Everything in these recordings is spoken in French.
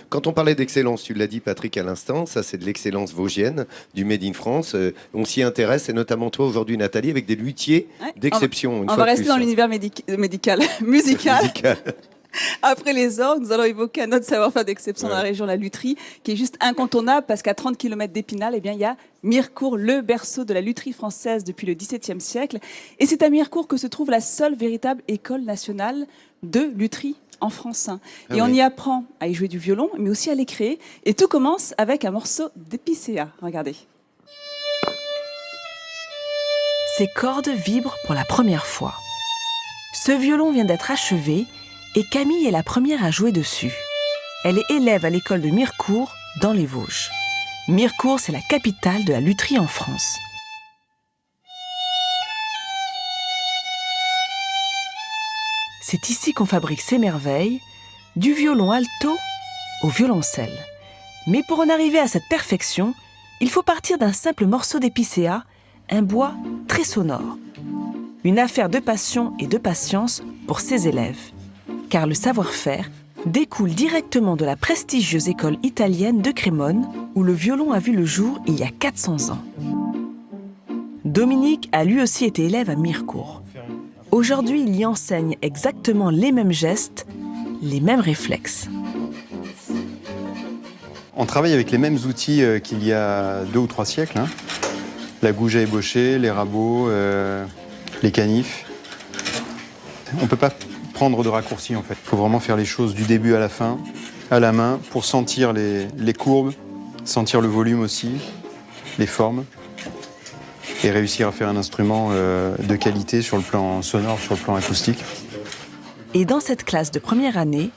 Quand on parlait d'excellence, tu l'as dit Patrick à l'instant, ça c'est de l'excellence vosgienne, du Made in France. On s'y intéresse, et notamment toi aujourd'hui Nathalie, avec des luthiers Ouais, d'exception. on va rester dans l'univers médical, musical. Musical. Après les orgues, nous allons évoquer un autre savoir-faire d'exception dans la Ouais. région, la lutherie, qui est juste incontournable parce qu'à 30 km d'Épinal, eh bien, il y a Mirecourt, le berceau de la lutherie française depuis le XVIIe siècle. Et c'est à Mirecourt que se trouve la seule véritable école nationale de lutherie en France. Et on oui. y apprend à y jouer du violon, mais aussi à les créer. Et tout commence avec un morceau d'épicéa. Regardez. Ces cordes vibrent pour la première fois. Ce violon vient d'être achevé et Camille est la première à jouer dessus. Elle est élève à l'école de Mirecourt, dans les Vosges. Mirecourt, c'est la capitale de la lutherie en France. C'est ici qu'on fabrique ces merveilles, du violon alto au violoncelle. Mais pour en arriver à cette perfection, il faut partir d'un simple morceau d'épicéa, un bois très sonore. Une affaire de passion et de patience pour ses élèves. Car le savoir-faire découle directement de la prestigieuse école italienne de Crémone, où le violon a vu le jour il y a 400 ans. Dominique a lui aussi été élève à Mirecourt. Aujourd'hui, il y enseigne exactement les mêmes gestes, les mêmes réflexes. On travaille avec les mêmes outils qu'il y a 2 ou 3 siècles. La gouge à ébaucher, les rabots, les canifs. On ne peut pas prendre de raccourcis en fait. Il faut vraiment faire les choses du début à la fin, à la main, pour sentir les courbes, sentir le volume aussi, les formes, et réussir à faire un instrument de qualité sur le plan sonore, sur le plan acoustique. Et dans cette classe de première année,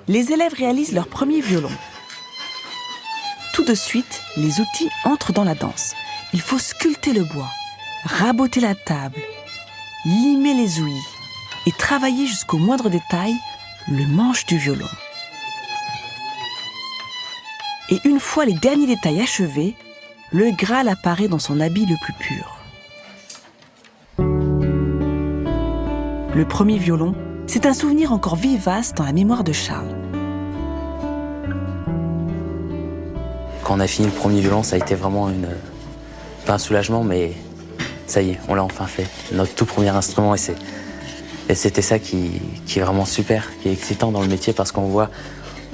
les élèves réalisent leur premier violon. Tout de suite, les outils entrent dans la danse. Il faut sculpter le bois, raboter la table, limer les ouïes et travailler jusqu'au moindre détail le manche du violon. Et une fois les derniers détails achevés, le Graal apparaît dans son habit le plus pur. Le premier violon, c'est un souvenir encore vivace dans la mémoire de Charles. Quand on a fini le premier violon, ça a été vraiment pas un soulagement, mais ça y est, on l'a enfin fait. Notre tout premier instrument, et c'était ça qui est vraiment super, qui est excitant dans le métier, parce qu'on voit,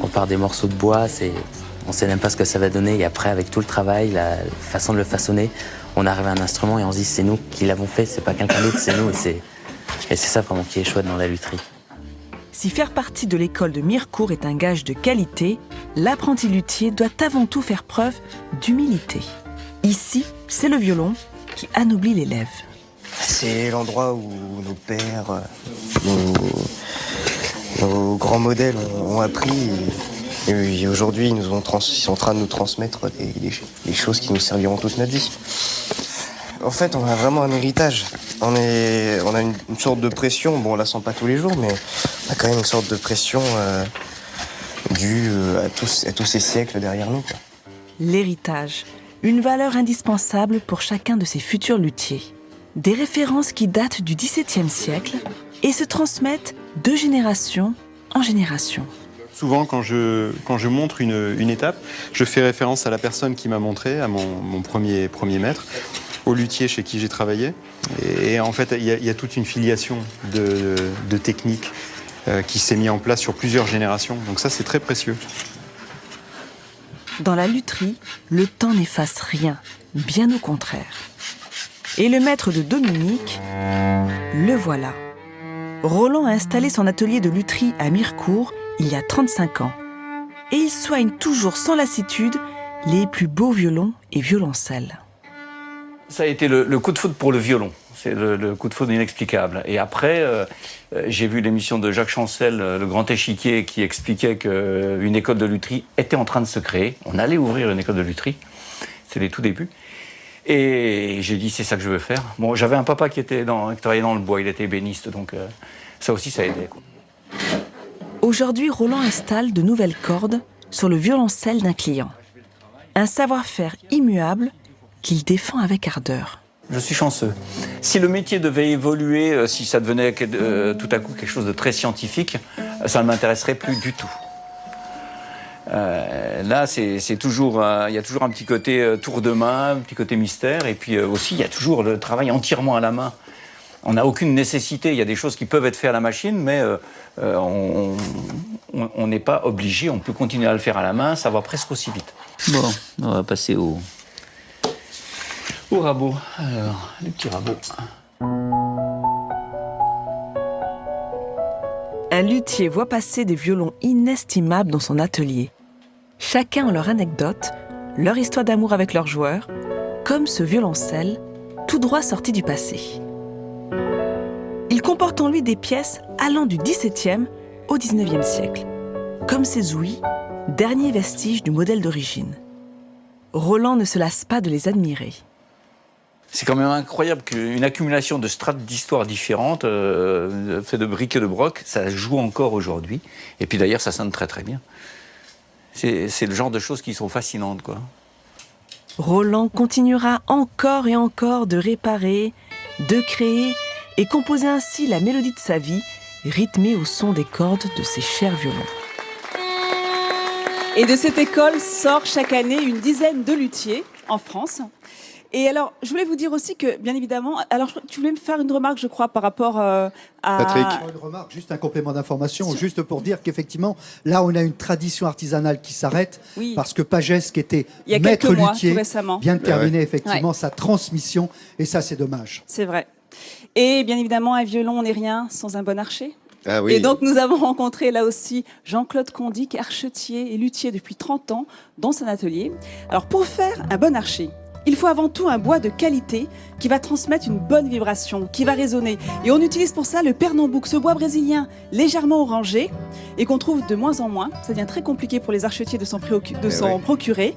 on part des morceaux de bois, on sait même pas ce que ça va donner, et après, avec tout le travail, la façon de le façonner, on arrive à un instrument et on se dit, c'est nous qui l'avons fait, c'est pas quelqu'un d'autre, c'est nous, et c'est ça vraiment qui est chouette dans la lutherie. Si faire partie de l'école de Mirecourt est un gage de qualité, l'apprenti luthier doit avant tout faire preuve d'humilité. Ici, c'est le violon qui anoblit l'élève. C'est l'endroit où nos pères, nos grands modèles ont appris. Et aujourd'hui, ils sont en train de nous transmettre des choses qui nous serviront toute notre vie. En fait, on a vraiment un héritage. On a une sorte de pression. Bon, on la sent pas tous les jours, mais on a quand même une sorte de pression due à tous ces siècles derrière nous, quoi. L'héritage, une valeur indispensable pour chacun de ces futurs luthiers. Des références qui datent du XVIIe siècle et se transmettent de génération en génération. Souvent, quand je montre une étape, je fais référence à la personne qui m'a montré, à mon premier maître, au luthier chez qui j'ai travaillé. Et en fait, il y a toute une filiation de techniques qui s'est mise en place sur plusieurs générations. Donc ça, c'est très précieux. Dans la lutherie, le temps n'efface rien, bien au contraire. Et le maître de Dominique, le voilà. Roland a installé son atelier de lutherie à Mirecourt il y a 35 ans. Et il soigne toujours sans lassitude les plus beaux violons et violoncelles. Ça a été le coup de foudre pour le violon. C'est le coup de foudre inexplicable. Et après, j'ai vu l'émission de Jacques Chancel, Le Grand Échiquier, qui expliquait qu'une école de lutherie était en train de se créer. On allait ouvrir une école de lutherie. C'est les tout débuts. Et j'ai dit, c'est ça que je veux faire. Bon, j'avais un papa qui travaillait dans le bois, il était ébéniste, donc ça aussi, ça aidait, quoi. Aujourd'hui, Roland installe de nouvelles cordes sur le violoncelle d'un client. Un savoir-faire immuable qu'il défend avec ardeur. Je suis chanceux. Si le métier devait évoluer, si ça devenait tout à coup quelque chose de très scientifique, ça ne m'intéresserait plus du tout. Là, c'est toujours, il y a toujours un petit côté tour de main, un petit côté mystère, et puis aussi, il y a toujours le travail entièrement à la main. On n'a aucune nécessité. Il y a des choses qui peuvent être faites à la machine, mais on n'est pas obligé. On peut continuer à le faire à la main. Ça va presque aussi vite. Bon, on va passer au rabot. Alors, les petits rabots. Un luthier voit passer des violons inestimables dans son atelier. Chacun a leur anecdote, leur histoire d'amour avec leur joueur, comme ce violoncelle, tout droit sorti du passé. Il comporte en lui des pièces allant du XVIIe au XIXe siècle, comme ces ouïes, dernier vestige du modèle d'origine. Roland ne se lasse pas de les admirer. C'est quand même incroyable qu'une accumulation de strates d'histoires différentes, fait de briques et de broc, ça joue encore aujourd'hui. Et puis d'ailleurs, ça sonne très très bien. C'est le genre de choses qui sont fascinantes, quoi. Roland continuera encore et encore de réparer, de créer et composer ainsi la mélodie de sa vie, rythmée au son des cordes de ses chers violons. Et de cette école sort chaque année une dizaine de luthiers en France. Et alors, je voulais vous dire aussi que, bien évidemment, alors tu voulais me faire une remarque, je crois, par rapport à... Patrick. Une remarque, juste un complément d'information, juste pour dire qu'effectivement, là, on a une tradition artisanale qui s'arrête, Oui. parce que Pagès, qui était Il y a maître quelques mois, luthier, tout récemment. vient de terminer Ouais. effectivement sa transmission, et ça, c'est dommage. C'est vrai. Et bien évidemment, un violon, on n'est rien sans un bon archer. Ah oui. Et donc, nous avons rencontré là aussi Jean-Claude Condy, qui est archetier et luthier depuis 30 ans dans son atelier. Alors, pour faire un bon archer, il faut avant tout un bois de qualité qui va transmettre une bonne vibration, qui va résonner. Et on utilise pour ça le Pernambouc, ce bois brésilien légèrement orangé et qu'on trouve de moins en moins. Ça devient très compliqué pour les archetiers de s'en oui. procurer.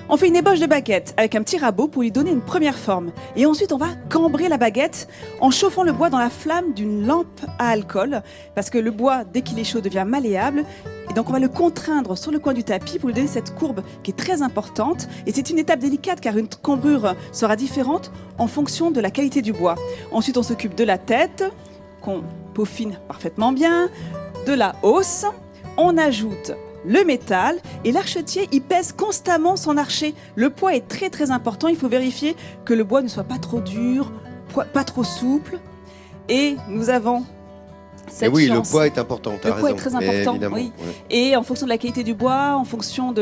On fait une ébauche de baguette avec un petit rabot pour lui donner une première forme. Et ensuite, on va cambrer la baguette en chauffant le bois dans la flamme d'une lampe à alcool. Parce que le bois, dès qu'il est chaud, devient malléable. Et donc, on va le contraindre sur le coin du tapis pour lui donner cette courbe qui est très importante. Et c'est une étape délicate car une cambrure sera différente en fonction de la qualité du bois. Ensuite, on s'occupe de la tête, qu'on peaufine parfaitement bien, de la hausse. On ajoute le métal et l'archetier, il pèse constamment son archer. Le poids est très très important. Il faut vérifier que le bois ne soit pas trop dur, pas trop souple. Et nous avons Et cette oui, chance. le poids est important, tu as Le poids raison. est très important, Évidemment, oui. ouais. Et en fonction de la qualité du bois, en fonction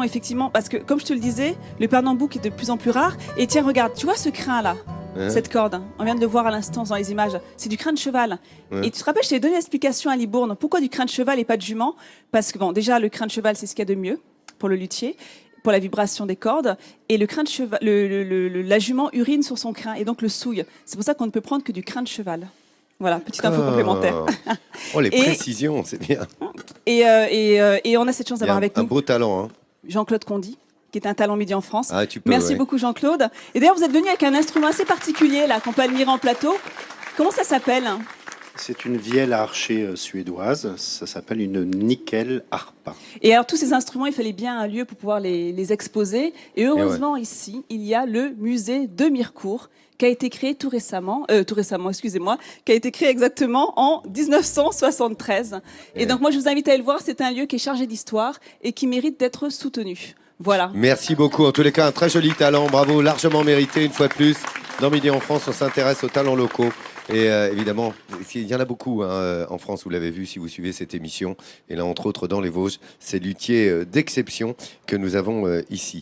effectivement, parce que comme je te le disais, le Pernambouc est de plus en plus rare. Et tiens, regarde, tu vois ce crin là, Hein. cette corde, on vient de le voir à l'instant dans les images, c'est du crin de cheval. Ouais. Et tu te rappelles, je t'ai donné l'explication à Libourne, pourquoi du crin de cheval et pas de jument? Parce que bon, déjà le crin de cheval, c'est ce qu'il y a de mieux pour le luthier, pour la vibration des cordes, et le crin de cheval, la jument urine sur son crin et donc le souille. C'est pour ça qu'on ne peut prendre que du crin de cheval. Voilà, petite info complémentaire. Oh, les Et- précisions, c'est bien. Et on a cette chance Il y a d'avoir avec un nous beau talent. Hein. Jean-Claude Condy, qui est un talent midi en France. Ah, tu peux, Merci ouais. beaucoup Jean-Claude. Et d'ailleurs, vous êtes venu avec un instrument assez particulier là qu'on peut admirer en plateau. Comment ça s'appelle? C'est une vielle à archer suédoise. Ça s'appelle une nickel harpa. Et alors, tous ces instruments, il fallait bien un lieu pour pouvoir les exposer. Et heureusement, ici, il y a le musée de Mirecourt, qui a été créé tout récemment, qui a été créé exactement en 1973. Et donc, moi, je vous invite à aller le voir. C'est un lieu qui est chargé d'histoire et qui mérite d'être soutenu. Voilà. Merci beaucoup. En tous les cas, un très joli talent. Bravo, largement mérité une fois de plus. Dans Midi en France, on s'intéresse aux talents locaux. Et évidemment, il y en a beaucoup hein, en France, vous l'avez vu si vous suivez cette émission. Et là, entre autres, dans les Vosges, c'est luthier d'exception que nous avons ici.